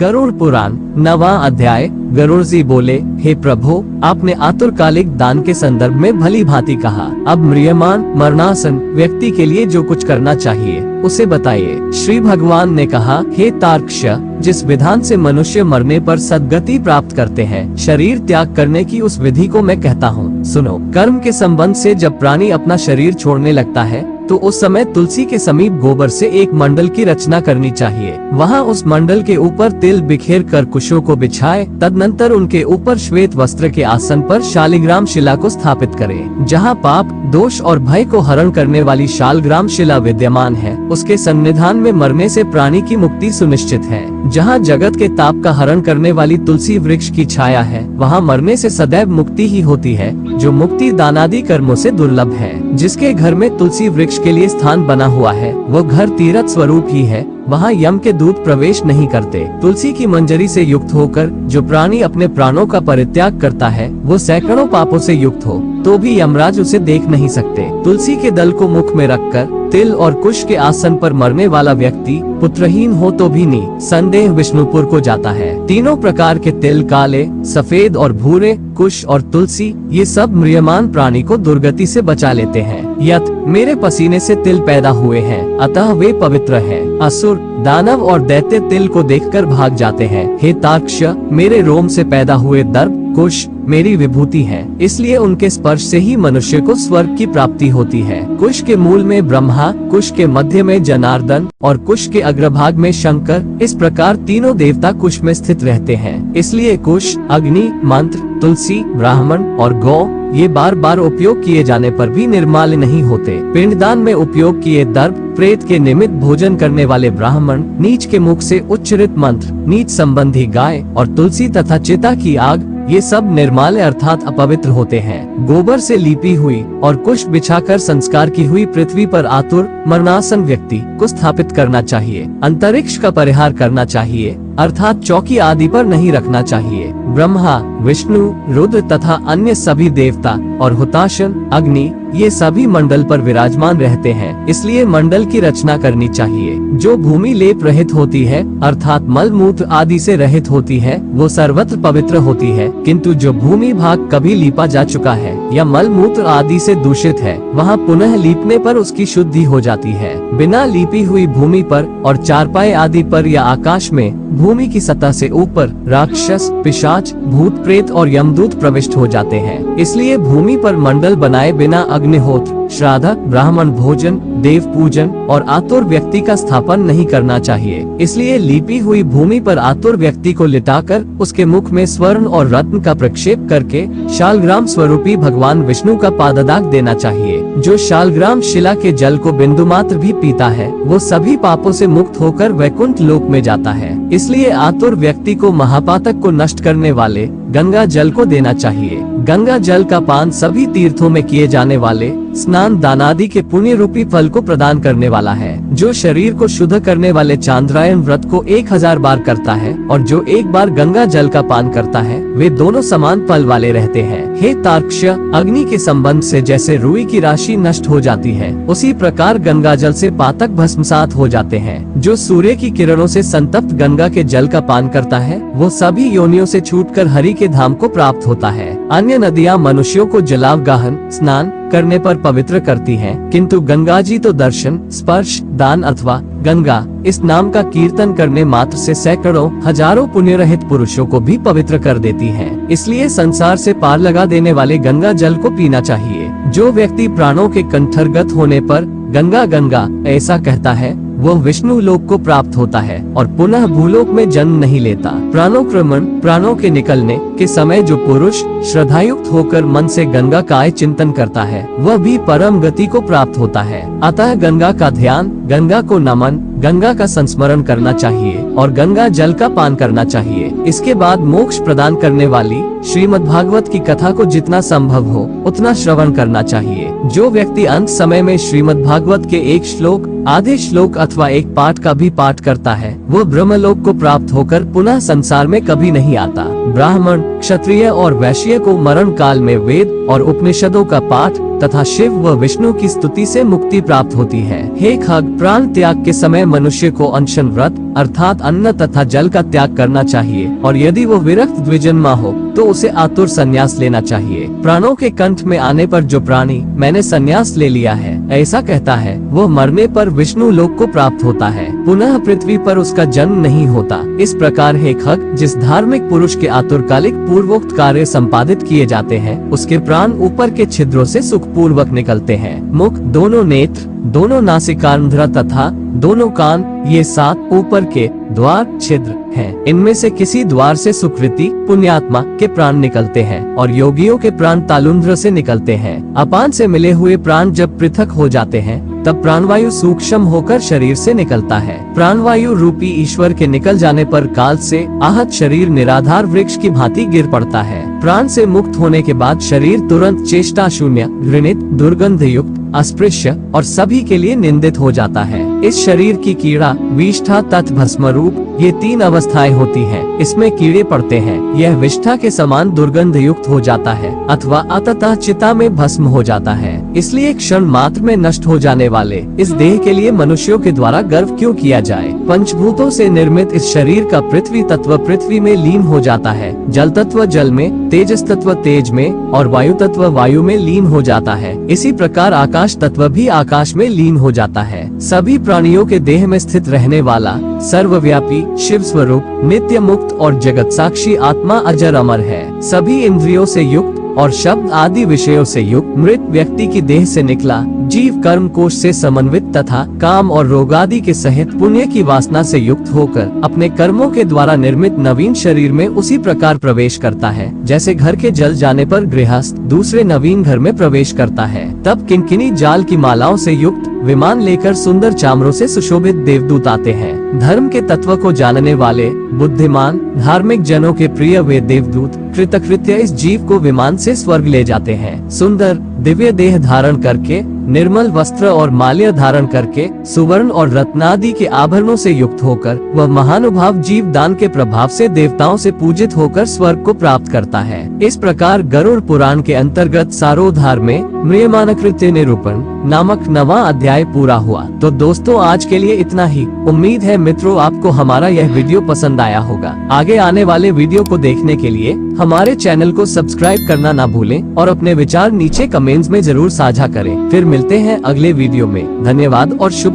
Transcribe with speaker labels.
Speaker 1: गरुड़ पुराण 9वां अध्याय। गरुड़ जी बोले, हे प्रभु, आपने आतुरकालिक दान के संदर्भ में भली भांति कहा। अब म्रियमान मरणासन व्यक्ति के लिए जो कुछ करना चाहिए उसे बताइए। श्री भगवान ने कहा, हे तार्क्ष, जिस विधान से मनुष्य मरने पर सद्गति प्राप्त करते हैं, शरीर त्याग करने की उस विधि को मैं कहता हूँ। सुनो। कर्म के संबंध से जब प्राणी अपना शरीर छोड़ने लगता है तो उस समय तुलसी के समीप गोबर से एक मंडल की रचना करनी चाहिए। वहाँ उस मंडल के ऊपर तिल बिखेर कर कुशों को बिछाए। तदनंतर उनके ऊपर श्वेत वस्त्र के आसन पर शालिग्राम शिला को स्थापित करें। जहाँ पाप, दोष और भय को हरण करने वाली शालग्राम शिला विद्यमान है, उसके सन्निधान में मरने से प्राणी की मुक्ति सुनिश्चित है। जहाँ जगत के ताप का हरण करने वाली तुलसी वृक्ष की छाया है, वहाँ मरने से सदैव मुक्ति ही होती है, जो मुक्ति दानादि कर्मों से दुर्लभ है। जिसके घर में तुलसी वृक्ष के लिए स्थान बना हुआ है, वो घर तीर्थ स्वरूप ही है। वहाँ यम के दूत प्रवेश नहीं करते। तुलसी की मंजरी से युक्त होकर जो प्राणी अपने प्राणों का परित्याग करता है, वो सैकड़ों पापों से युक्त हो तो भी यमराज उसे देख नहीं सकते। तुलसी के दल को मुख में रखकर तिल और कुश के आसन पर मरने वाला व्यक्ति पुत्रहीन हो तो भी निसंदेह विष्णुपुर को जाता है। तीनों प्रकार के तिल, काले, सफेद और भूरे, कुश और तुलसी, ये सब म्रियमान प्राणी को दुर्गति से बचा लेते हैं। यत मेरे पसीने से तिल पैदा हुए हैं, अतः वे पवित्र हैं। असुर, दानव और दैत्य तिल को देखकर भाग जाते हैं। हे तार्क्ष, मेरे रोम से पैदा हुए दर्भ, कुश मेरी विभूति है, इसलिए उनके स्पर्श से ही मनुष्य को स्वर्ग की प्राप्ति होती है। कुश के मूल में ब्रह्मा, कुश के मध्य में जनार्दन और कुश के अग्रभाग में शंकर, इस प्रकार तीनों देवता कुश में स्थित रहते हैं। इसलिए कुश, अग्नि, मंत्र, तुलसी, ब्राह्मण और गौ, ये बार बार उपयोग किए जाने पर भी निर्माल्य नहीं होते। पिंडदान में उपयोग किए दर्भ, प्रेत के निमित्त भोजन करने वाले ब्राह्मण, नीच के मुख से उच्चरित मंत्र, नीच संबंधी गाय और तुलसी तथा चिता की आग, ये सब निर्माल्य अर्थात अपवित्र होते हैं। गोबर से लीपी हुई और कुश बिछाकर संस्कार की हुई पृथ्वी पर आतुर मरणासन व्यक्ति को स्थापित करना चाहिए। अंतरिक्ष का परिहार करना चाहिए, अर्थात चौकी आदि पर नहीं रखना चाहिए। ब्रह्मा, विष्णु, रुद्र तथा अन्य सभी देवता और हुताशन, अग्नि, ये सभी मंडल पर विराजमान रहते हैं, इसलिए मंडल की रचना करनी चाहिए। जो भूमि लेप रहित होती है, अर्थात मल मूत्र आदि से रहित होती है, वो सर्वत्र पवित्र होती है। किंतु जो भूमि भाग कभी लीपा जा चुका है या मल मूत्र आदि से दूषित है, वहाँ पुनः लीपने पर उसकी शुद्धि हो जाती है। बिना लीपी हुई भूमि पर और चारपाई आदि पर या आकाश में भूमि की सतह से ऊपर राक्षस, पिशाच, भूत प्रेत और यमदूत प्रविष्ट हो जाते हैं। इसलिए भूमि पर मंडल बनाए बिना अग्निहोत्र, श्राद्ध, ब्राह्मण भोजन, देव पूजन और आतुर व्यक्ति का स्थापन नहीं करना चाहिए। इसलिए लीपी हुई भूमि पर आतुर व्यक्ति को लिटाकर उसके मुख में स्वर्ण और रत्न का प्रक्षेप करके शालग्राम स्वरूपी भगवान विष्णु का पाददाग देना चाहिए। जो शालग्राम शिला के जल को बिंदु मात्र भी पीता है, वो सभी पापों से मुक्त होकर वैकुंठ लोक में जाता है। इसलिए आतुर व्यक्ति को महापातक को नष्ट करने वाले गंगा जल को देना चाहिए। गंगा जल का पान सभी तीर्थों में किए जाने वाले स्नान दानादि के पुण्य रूपी फल को प्रदान करने वाला है। जो शरीर को शुद्ध करने वाले चांद्रायन व्रत को 1000 बार करता है और जो एक बार गंगा जल का पान करता है, वे दोनों समान फल वाले रहते हैं। हे तार्क्ष, अग्नि के संबंध से जैसे रुई की राशि नष्ट हो जाती है, उसी प्रकार गंगा जल से पातक भस्मसात हो जाते हैं। जो सूर्य की किरणों से संतप्त गंगा के जल का पान करता है, वो सभी योनियों से छूटकर हरि के धाम को प्राप्त होता है। अन्य नदियाँ मनुष्यों को जलावगाहन, स्नान करने पर पवित्र करती हैं, किंतु गंगा जी तो दर्शन, स्पर्श, दान अथवा गंगा इस नाम का कीर्तन करने मात्र से सैकड़ों, हजारों पुण्य रहित पुरुषों को भी पवित्र कर देती हैं। इसलिए संसार से पार लगा देने वाले गंगा जल को पीना चाहिए। जो व्यक्ति प्राणों के कंठरगत होने पर गंगा गंगा ऐसा कहता है, वह विष्णु लोक को प्राप्त होता है और पुनः भूलोक में जन्म नहीं लेता। प्राणोक्रमण, प्राणों के निकलने के समय जो पुरुष श्रद्धायुक्त होकर मन से गंगा का चिंतन करता है, वह भी परम गति को प्राप्त होता है। अतः गंगा का ध्यान, गंगा को नमन, गंगा का संस्मरण करना चाहिए और गंगा जल का पान करना चाहिए। इसके बाद मोक्ष प्रदान करने वाली श्रीमद् भागवत की कथा को जितना संभव हो उतना श्रवण करना चाहिए। जो व्यक्ति अंत समय में श्रीमद् भागवत के एक श्लोक, आधे श्लोक अथवा एक पाठ का भी पाठ करता है, वो ब्रह्मलोक को प्राप्त होकर पुनः संसार में कभी नहीं आता। ब्राह्मण, क्षत्रिय और वैश्य को मरण काल में वेद और उपनिषदों का पाठ तथा शिव व विष्णु की स्तुति से मुक्ति प्राप्त होती है। हे खग, प्राण त्याग के समय मनुष्य को अनशन व्रत, अर्थात अन्न तथा जल का त्याग करना चाहिए, और यदि वो विरक्त द्विजन्मा हो तो उसे आतुर संन्यास लेना चाहिए। प्राणों के कंठ में आने पर जो प्राणी मैंने संन्यास ले लिया है ऐसा कहता है, वो मरने पर विष्णु लोक को प्राप्त होता है, पुनः पृथ्वी पर उसका जन्म नहीं होता। इस प्रकार हे खग, जिस धार्मिक पुरुष के आतुरकालिक पूर्वोक्त कार्य संपादित किए जाते हैं उसके प्राण ऊपर के छिद्रों से सुखपूर्वक निकलते हैं। मुख, दोनों नेत्र, दोनों नासिकांध्र तथा दोनों कान, ये 7 ऊपर के द्वार छिद्र हैं। इनमें से किसी द्वार से सुकृति पुण्यात्मा के प्राण निकलते हैं और योगियों के प्राण तालुंध्र से निकलते हैं। अपान से मिले हुए प्राण जब पृथक हो जाते हैं तब प्राणवायु सूक्ष्म होकर शरीर से निकलता है। प्राणवायु रूपी ईश्वर के निकल जाने पर काल से आहत शरीर निराधार वृक्ष की भांति गिर पड़ता है। प्राण से मुक्त होने के बाद शरीर तुरंत चेष्टा शून्य, घृणित, दुर्गंध युक्त, अस्पृश्य और सभी के लिए निंदित हो जाता है। इस शरीर की कीड़ा, विष्ठा तथा भस्म रूप, ये 3 अवस्थाएं होती हैं। इसमें कीड़े पड़ते हैं, यह विष्ठा के समान दुर्गंध युक्त हो जाता है अथवा अंततः चिता में भस्म हो जाता है। इसलिए क्षण मात्र में नष्ट हो जाने वाले इस देह के लिए मनुष्यों के द्वारा गर्व क्यों किया जाए। पंचभूतों से निर्मित इस शरीर का पृथ्वी तत्व पृथ्वी में लीन हो जाता है, जल तत्व जल में, तेजस तत्व तेज में और वायु तत्व वायु में लीन हो जाता है। इसी प्रकार आकाश तत्व भी आकाश में लीन हो जाता है। सभी प्राणियों के देह में स्थित रहने वाला सर्वव्यापी शिव स्वरूप नित्य मुक्त और जगत साक्षी आत्मा अजर अमर है। सभी इंद्रियों से युक्त और शब्द आदि विषयों से युक्त मृत व्यक्ति की देह से निकला जीव कर्म कोश से समन्वित तथा काम और रोग आदि के सहित पुण्य की वासना से युक्त होकर अपने कर्मों के द्वारा निर्मित नवीन शरीर में उसी प्रकार प्रवेश करता है जैसे घर के जल जाने पर गृहस्थ दूसरे नवीन घर में प्रवेश करता है। तब किंकिनी जाल की मालाओं से युक्त विमान लेकर सुंदर चामरों से सुशोभित देवदूत आते हैं। धर्म के तत्व को जानने वाले बुद्धिमान धार्मिक जनों के प्रिय वे देवदूत कृतकृत्य इस जीव को विमान से स्वर्ग ले जाते हैं। सुंदर दिव्य देह धारण करके, निर्मल वस्त्र और माल्य धारण करके, सुवर्ण और रत्नादि के आभरणों से युक्त होकर वह महानुभाव जीव दान के प्रभाव से देवताओं से पूजित होकर स्वर्ग को प्राप्त करता है। इस प्रकार गरुड़ पुराण के अंतर्गत सारोद्धार में म्रियमाण कृत्य निरूपण नामक 9वां अध्याय पूरा हुआ। तो दोस्तों आज के लिए इतना ही। उम्मीद है मित्रों आपको हमारा यह वीडियो पसंद आया होगा। आगे आने वाले वीडियो को देखने के लिए हमारे चैनल को सब्सक्राइब करना ना भूलें और अपने विचार नीचे कमेंट्स में जरूर साझा करें। फिर मिलते हैं अगले वीडियो में। धन्यवाद और शुभ